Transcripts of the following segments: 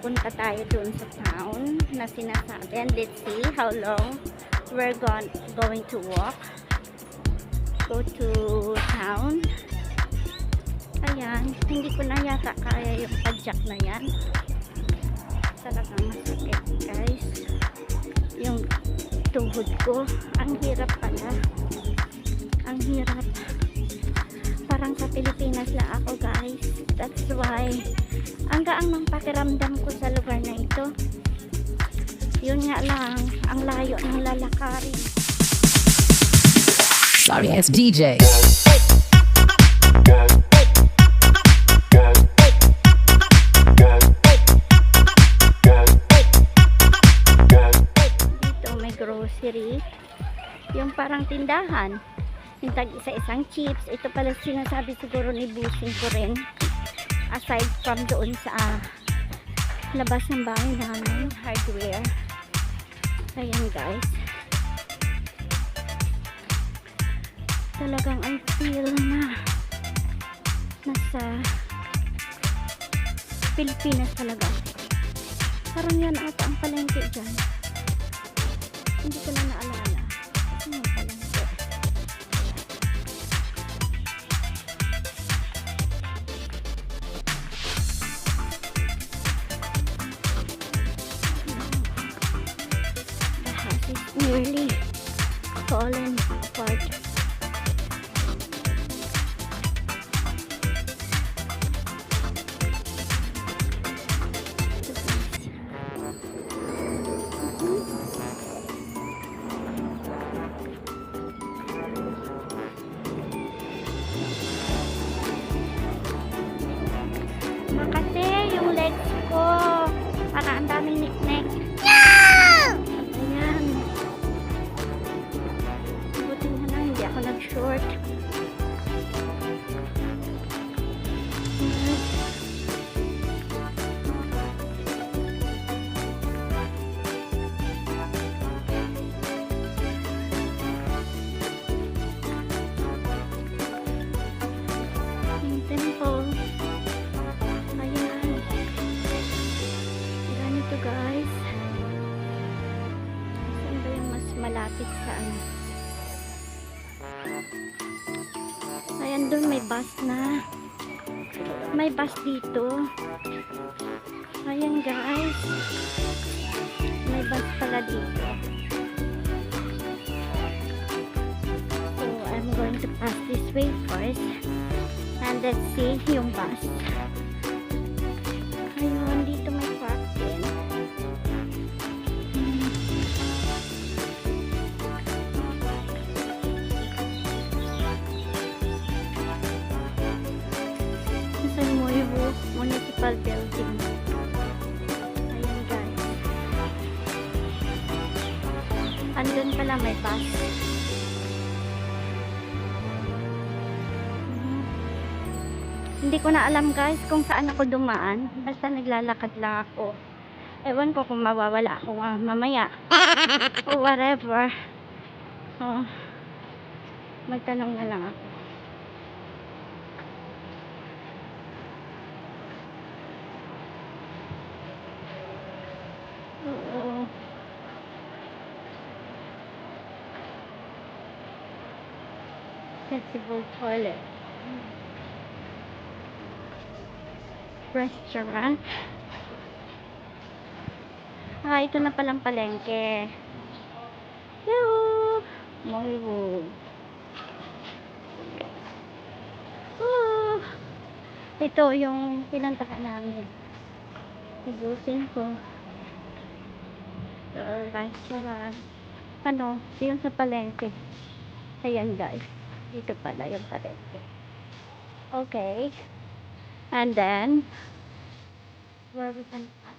pupunta tayo dun sa town na sinasabi. And let's see how long we're going to walk. Go to town. Ayan, hindi ko na yata kaya yung padjak na yan. Talagang masakit, guys. Yung tuhod ko, ang hirap pala. Ang hirap. Parang sa Pilipinas lang ako, guys. That's why ang gaang ng pakiramdam ko sa lugar na ito. Yun nga lang, ang layo ng lalakarin. Sorry, it's DJ. Dito may grocery. Yung parang tindahan. Yung tag isa-isang chips. Ito pala sinasabi siguro ni Busing ko rin. Aside from doon sa labas ng bahay namin. Hardware. Ayan, guys. Talagang I feel na nasa Pilipinas talaga. Parang yan ata ang palengke dyan. Hindi ko na naalala. Ano yung palengke? The house is nearly fallen apart. Makati yung legs ko. Para ang daming niknek. Ayan. Buti na lang hindi ako nag-short. Yung temple. Ayan. Ganito, guys. Saan ba yung mas malapit sa ano? Ayan, doon may bus na. May bus dito. Ayan, guys. May bus pala dito. So, I'm going to pass this way first. And let's see yung bus. Ayun, dito may park din. Sa Moiwo Municipal Building. Ayan, guys. Andun pala may bus. Hindi ko na alam, guys, kung saan ako dumaan. Basta naglalakad lang ako. Ewan ko kung mawawala ako mamaya. O whatever. So, magtanong na lang ako. Oo. Festival toilet. Restaurant. Ito na palang palengke. Yoo! Mollywood. Ito yung pinuntahan namin. Ibusin ko. Restaurant. Ano? Yung sa palengke. Ayan, guys. Dito pala yung palengke. Okay. And then, where we can pass.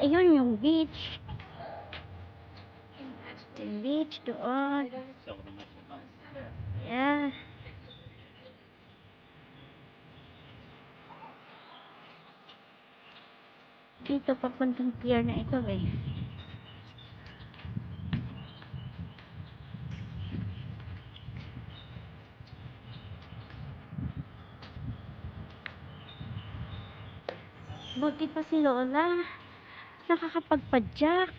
ayun yung beach. Yung beach doon. Yeah. Dito papuntang pier na ito eh. Buti pa si Lola. Nakakapagpadyak.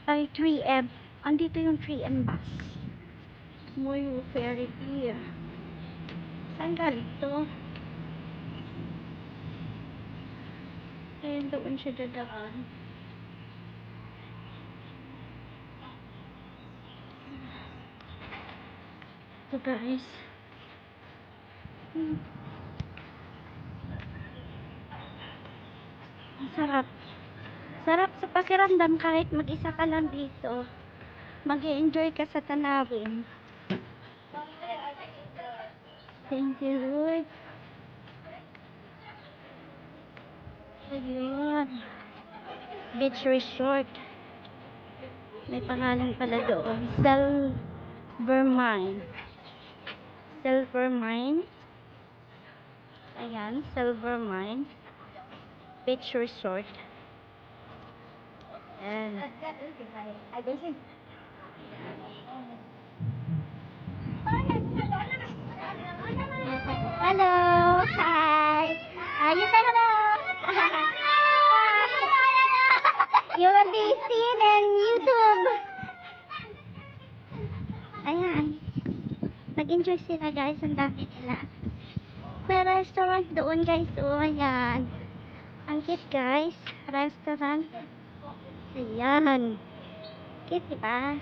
Ay, 3M. Andito yung 3M bus. Moyo Ferry Pier. Saan galing to? Ayun, doon siya dadaan. So guys. Sarap. Sarap sa pakiramdam kahit mag-isa ka lang dito. Mag-i-enjoy ka sa tanawin. Thank you, Lord. Ayun. Beach Resort. May pangalan pala doon. Silvermine. Silvermine. Ayan, Silvermine. Beach Resort. And hello. Hi. You say hello. You will be seen in YouTube. Ayan. Nag-enjoy sila guys. Ang dami nila. May restaurant doon guys. Oh, ayan. Ang cute guys. Restaurant. Ayan. Cute diba?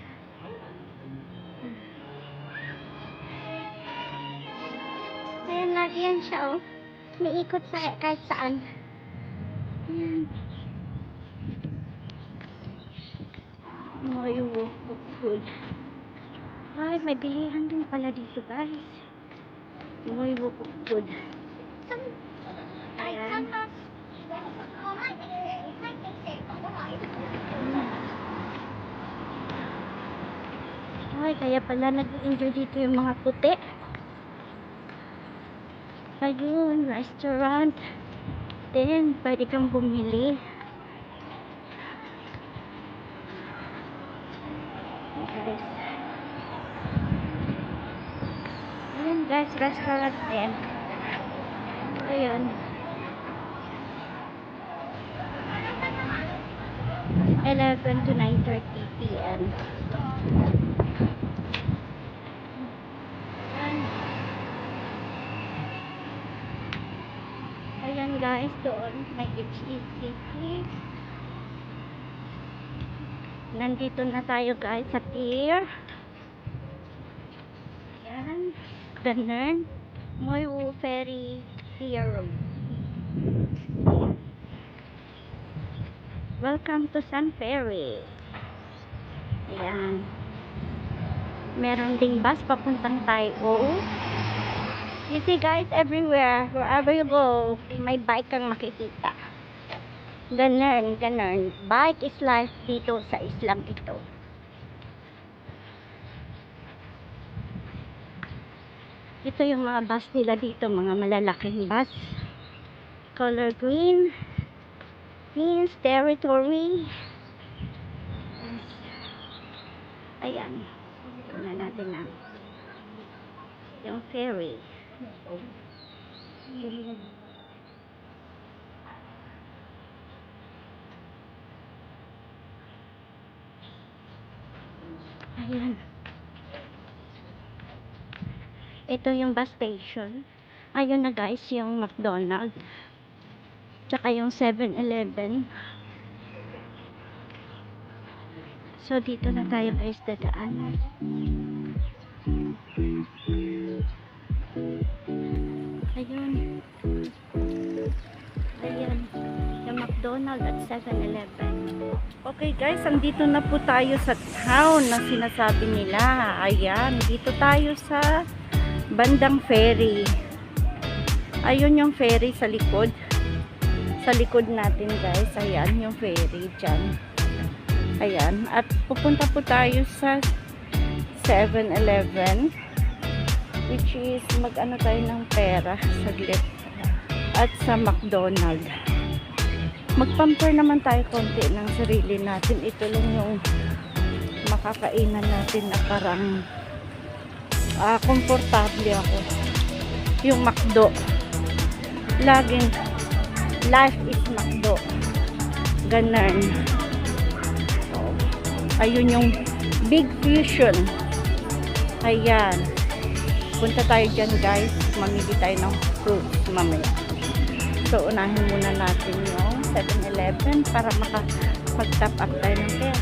Ayan, lagi yan siya oh. Umiikot sa kahit saan. Ayan. May walk food. Ay, may bilihan din pala dito guys. May walk food. Ayan. Ay, kaya pala nag-enjoy dito yung mga puti. Ayun, restaurant. Then, pwede kang bumili. Guys. Ayan guys, restaurant din. Ayun. (11 to 9:30 p.m.) Ayan guys, doon may HECP. Nandito na tayo guys sa pier. Ayan, ganun. Moyo Ferry Pier Road. Welcome to Sun Ferry. Ayan. Meron ding bus papuntang Taiwo. You see guys, everywhere, wherever you go, may bike kang makikita. Ganun, ganun. Bike is life dito sa islang ito. Ito yung mga bus nila dito, mga malalaking bus. Color green. Queen's Territory. Ayan. Tignan natin na. Yung ferry. Ayan. Ito yung bus station. Ayun na guys, yung McDonald's. Tsaka yung 7-Eleven. So, dito na tayo guys dadaan. Ayun. Ayan. Yung McDonald's at 7-Eleven. Okay guys, andito na po tayo sa town na sinasabi nila. Ayan, dito tayo sa bandang ferry. Ayun yung ferry sa likod. Sa likod natin guys, ayan yung ferry dyan. Ayan. At pupunta po tayo sa 7-Eleven, which is mag-ano tayo ng pera saglit. At sa McDonald's. Mag-pamper naman tayo konti ng sarili natin. Ito lang yung makakainan natin na parang komportable ako. Yung McDo. Laging life is McDo. Ganun. So, ayun yung Big Fusion. Ayan. Punta tayo dyan guys. Mamili tayo ng fruits mamaya. So, unahin muna natin yung 7-Eleven para makapag-top up tayo ng pera.